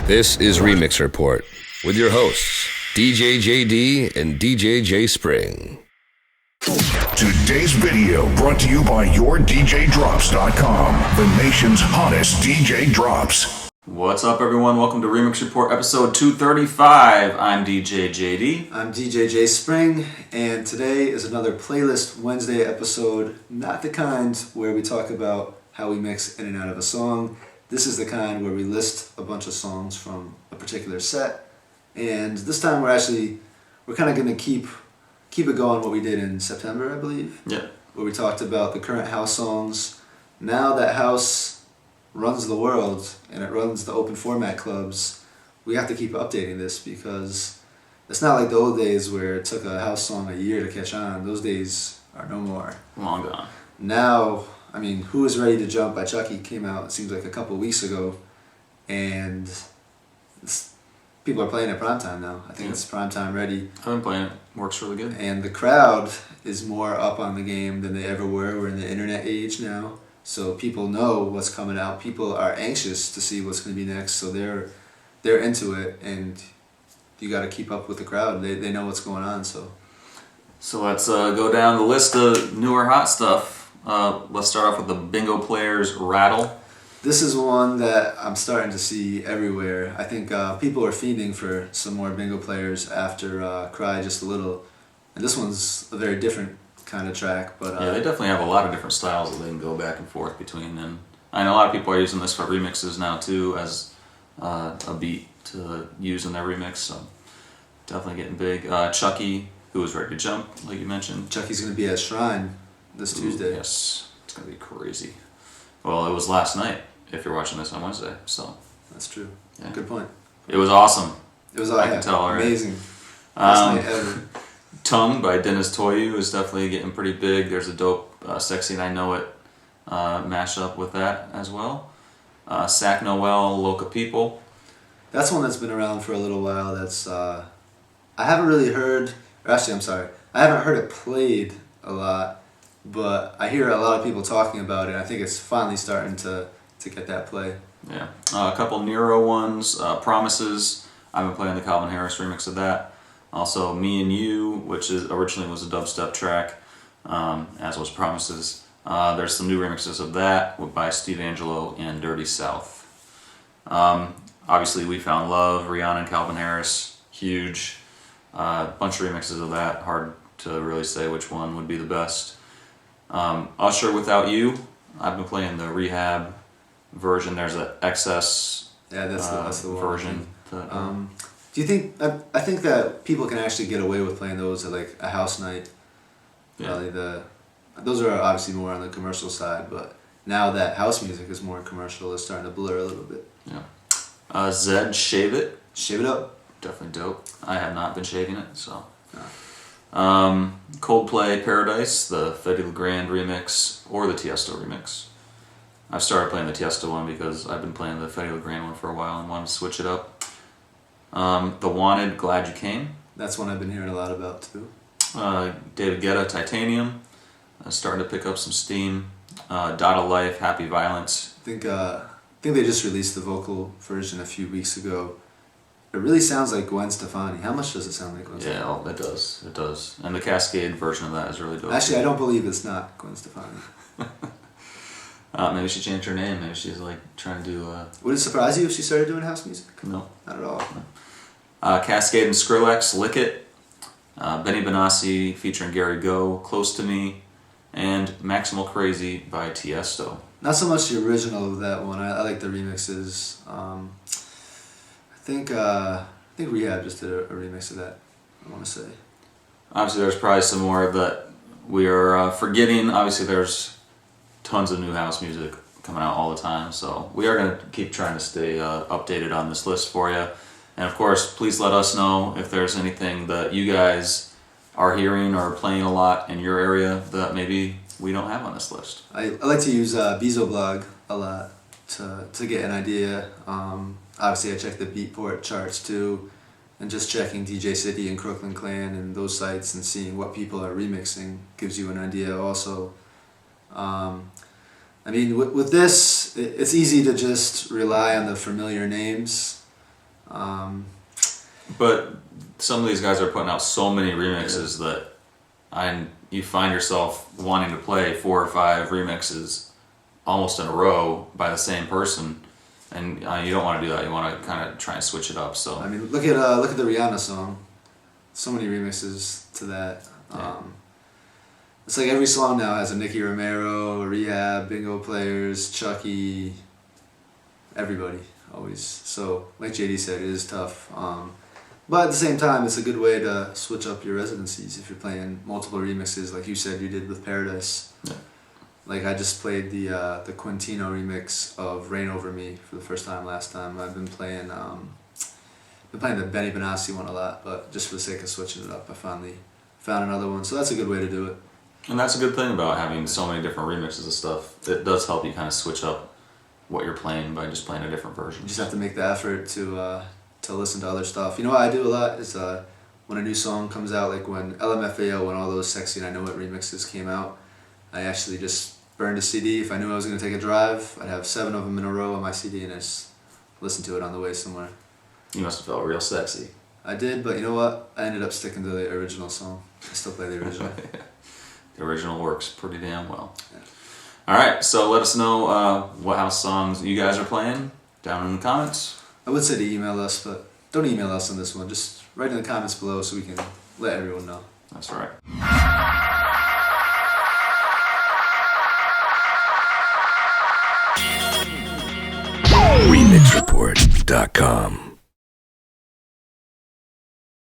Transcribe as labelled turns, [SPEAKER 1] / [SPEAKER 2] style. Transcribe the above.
[SPEAKER 1] This is Remix Report with your hosts, DJ JD and DJ J Spring.
[SPEAKER 2] Today's video brought to you by YourDJDrops.com, the nation's hottest DJ drops.
[SPEAKER 3] What's up, everyone? Welcome to Remix Report episode 235. I'm DJ JD.
[SPEAKER 4] I'm DJ J Spring, and today is another Playlist Wednesday episode. Not the kind where we talk about how we mix in and out of a song. This is the kind where we list a bunch of songs from a particular set, and this time we're kind of going to keep it going what we did in September, I believe.
[SPEAKER 3] Yeah.
[SPEAKER 4] Where we talked about the current house songs. Now that house runs the world and it runs the open format clubs, we have to keep updating this because it's not like the old days where it took a house song a year to catch on. Those days are no more.
[SPEAKER 3] Long gone.
[SPEAKER 4] Now, I mean, Who Is Ready to Jump by Chuckie came out, it seems like a couple weeks ago, and people are playing it primetime now. I think it's primetime ready.
[SPEAKER 3] I've been playing it. Works really good.
[SPEAKER 4] And the crowd is more up on the game than they ever were. We're in the internet age now, so people know what's coming out. People are anxious to see what's going to be next, so they're into it, and you got to keep up with the crowd. They know what's going on, so
[SPEAKER 3] let's go down the list of newer hot stuff. Let's start off with the bingo players Rattle.
[SPEAKER 4] This is one that I'm starting to see everywhere. I think people are fiending for some more bingo players after Cry Just a Little. And this one's a very different kind of track. But
[SPEAKER 3] yeah, they definitely have a lot of different styles that they can go back and forth between. And I know a lot of people are using this for remixes now too as a beat to use in their remix. So definitely getting big. Chuckie, Who Was Ready to Jump, like you mentioned.
[SPEAKER 4] Chuckie's going to be at Shrine this Tuesday.
[SPEAKER 3] Yes, it's going to be crazy. Well, it was last night. If you're watching this on Wednesday, so
[SPEAKER 4] that's true.
[SPEAKER 3] Yeah.
[SPEAKER 4] Good point.
[SPEAKER 3] It was awesome.
[SPEAKER 4] It was
[SPEAKER 3] I can tell already.
[SPEAKER 4] Amazing. Best night ever.
[SPEAKER 3] Tung by Deniz Toyu is definitely getting pretty big. There's a dope Sexy and I Know It mashup with that as well. Sack Noel, Loca People.
[SPEAKER 4] That's one that's been around for a little while. That's I haven't really heard. Or actually, I'm sorry. I haven't heard it played a lot, but I hear a lot of people talking about it. I think it's finally starting to get that play.
[SPEAKER 3] Yeah. A couple Nero ones. Promises. I've been playing the Calvin Harris remix of that. Also Me and You, which originally was a dubstep track, as was Promises. There's some new remixes of that by Steve Angello and Dirty South. Obviously We Found Love, Rihanna and Calvin Harris, huge. Bunch of remixes of that. Hard to really say which one would be the best. Usher Without You. I've been playing the Rehab version. There's an excess
[SPEAKER 4] that's the
[SPEAKER 3] version.
[SPEAKER 4] Do you think I think that people can actually get away with playing those at like a house night?
[SPEAKER 3] Yeah.
[SPEAKER 4] Those are obviously more on the commercial side, but now that house music is more commercial, it's starting to blur a little bit.
[SPEAKER 3] Yeah. Zedd, Shave It.
[SPEAKER 4] Shave It Up.
[SPEAKER 3] Definitely dope. I have not been shaving it, so.
[SPEAKER 4] No.
[SPEAKER 3] Coldplay, Paradise, the Fedde remix or the Tiesto remix. I've started playing the Tiesto one because I've been playing the Fedde one for a while and wanted to switch it up. The Wanted, Glad You Came.
[SPEAKER 4] That's one I've been hearing a lot about too.
[SPEAKER 3] David Guetta, Titanium. Starting to pick up some steam. Dada Life, Happy Violence.
[SPEAKER 4] I think they just released the vocal version a few weeks ago. It really sounds like Gwen Stefani. How much does it sound like Gwen Stefani?
[SPEAKER 3] Yeah, it does. It does. And the Kaskade version of that is really dope.
[SPEAKER 4] Actually, I don't believe it's not Gwen Stefani.
[SPEAKER 3] Maybe she changed her name. Maybe she's like trying to do.
[SPEAKER 4] Would it surprise you if she started doing house music?
[SPEAKER 3] No,
[SPEAKER 4] not at all.
[SPEAKER 3] Kaskade and Skrillex, Lick It. Benni Benassi featuring Gary Go, Close to Me, and Maximal Crazy by Tiesto.
[SPEAKER 4] Not so much the original of that one. I like the remixes. I think Rehab just did a remix of that, I want to say.
[SPEAKER 3] Obviously, there's probably some more that we are forgetting. Obviously, there's tons of new house music coming out all the time, so we are going to keep trying to stay updated on this list for you. And of course, please let us know if there's anything that you guys are hearing or playing a lot in your area that maybe we don't have on this list.
[SPEAKER 4] I like to use Bezoblog a lot to get an idea. Obviously, I check the Beatport charts too, and just checking DJ City and Crooklyn Clan and those sites and seeing what people are remixing gives you an idea also. I mean, with this, it's easy to just rely on the familiar names
[SPEAKER 3] But some of these guys are putting out so many remixes that you find yourself wanting to play 4 or 5 remixes almost in a row by the same person, and you don't want to do that. You want to kind of try and switch it up. So
[SPEAKER 4] I mean, look at the Rihanna song. So many remixes to that.
[SPEAKER 3] Yeah.
[SPEAKER 4] It's like every song now has a Nicky Romero, Rehab, Bingo Players, Chuckie, everybody always. So like JD said, it is tough. But at the same time, it's a good way to switch up your residencies if you're playing multiple remixes, like you said you did with Paradise.
[SPEAKER 3] Yeah.
[SPEAKER 4] Like I just played the Quintino remix of Rain Over Me for the first time last time. I've been playing the Benni Benassi one a lot, but just for the sake of switching it up, I finally found another one. So that's a good way to do it.
[SPEAKER 3] And that's a good thing about having so many different remixes of stuff. It does help you kind of switch up what you're playing by just playing a different version.
[SPEAKER 4] You just have to make the effort to listen to other stuff. You know what I do a lot is when a new song comes out, like when LMFAO, when all those Sexy and I Know It remixes came out, I actually just burned a CD. If I knew I was going to take a drive, I'd have 7 of them in a row on my CD and I just listen to it on the way somewhere.
[SPEAKER 3] You must have felt real sexy.
[SPEAKER 4] I did, but you know what? I ended up sticking to the original song. I still play the original.
[SPEAKER 3] The original works pretty damn well.
[SPEAKER 4] Yeah.
[SPEAKER 3] All right, so let us know what house songs you guys are playing down in the comments.
[SPEAKER 4] I would say to email us, but don't email us on this one. Just write in the comments below so we can let everyone know.
[SPEAKER 3] That's right.
[SPEAKER 1] RemixReport.com